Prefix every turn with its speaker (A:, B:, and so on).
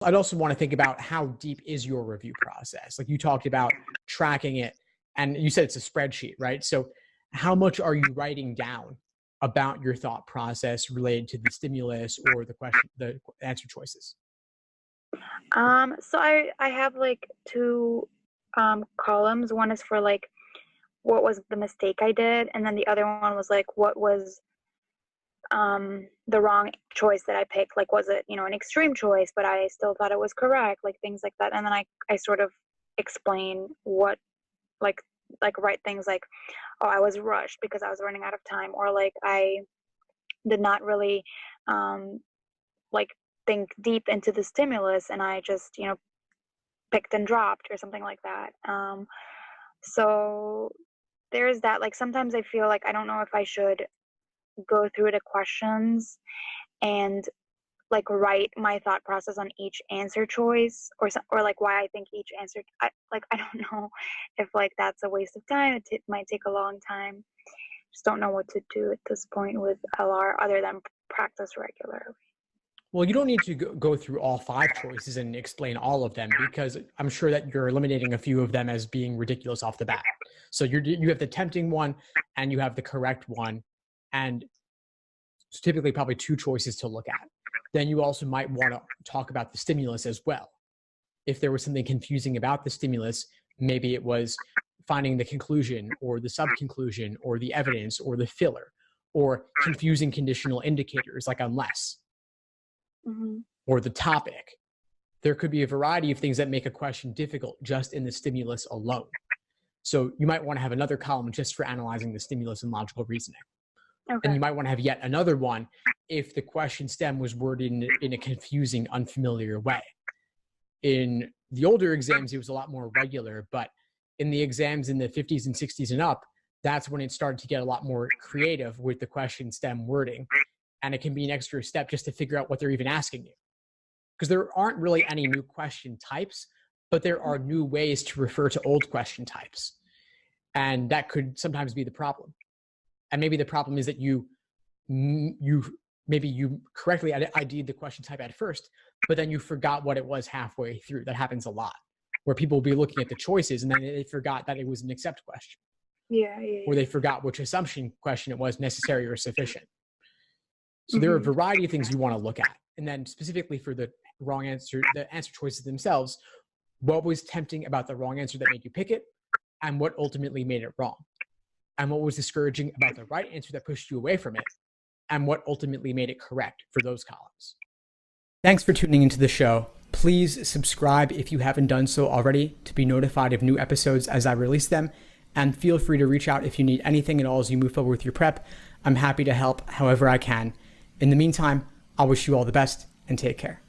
A: I'd also want to think about how deep is your review process. Like you talked about tracking it, and you said it's a spreadsheet, right? So how much are you writing down about your thought process related to the stimulus or the question, the answer choices?
B: So I have like two columns. One is for like what was the mistake I did, and then the other one was like what was the wrong choice that I picked. Like was it, an extreme choice, but I still thought it was correct, like things like that. And then I sort of explain what like write things like, oh, I was rushed because I was running out of time, or like I did not really um like think deep into the stimulus and I just, picked and dropped or something like that. So there's that. Like sometimes I feel like I don't know if I should go through the questions and like write my thought process on each answer choice, or like why I think each answer. I don't know if like that's a waste of time. It might take a long time. Just don't know what to do at this point with LR other than practice regularly.
A: Well, you don't need to go through all five choices and explain all of them, because I'm sure that you're eliminating a few of them as being ridiculous off the bat. So you have the tempting one and you have the correct one, and it's typically probably two choices to look at. Then you also might want to talk about the stimulus as well. If there was something confusing about the stimulus, maybe it was finding the conclusion or the sub-conclusion or the evidence or the filler, or confusing conditional indicators like unless,
B: Hmm.
A: or the topic. There could be a variety of things that make a question difficult just in the stimulus alone. So you might want to have another column just for analyzing the stimulus and logical reasoning. And you
B: Okay.
A: might want to have yet another one if the question stem was worded in a confusing, unfamiliar way. In the older exams, it was a lot more regular, but in the exams in the 50s and 60s and up, that's when it started to get a lot more creative with the question stem wording. And it can be an extra step just to figure out what they're even asking you. Because there aren't really any new question types, but there are new ways to refer to old question types. And that could sometimes be the problem. And maybe the problem is that you correctly ID'd the question type at first, but then you forgot what it was halfway through. That happens a lot, where people will be looking at the choices and then they forgot that it was an accept question,
B: Yeah, yeah,
A: or
B: yeah.
A: they forgot which assumption question it was, necessary or sufficient. So there are a
B: Hmm.
A: variety of things you want to look at. And then specifically for the wrong answer, the answer choices themselves, what was tempting about the wrong answer that made you pick it, and what ultimately made it wrong? And what was discouraging about the right answer that pushed you away from it, and what ultimately made it correct for those columns. Thanks for tuning into the show. Please subscribe if you haven't done so already to be notified of new episodes as I release them. And feel free to reach out if you need anything at all as you move forward with your prep. I'm happy to help however I can. In the meantime, I'll wish you all the best and take care.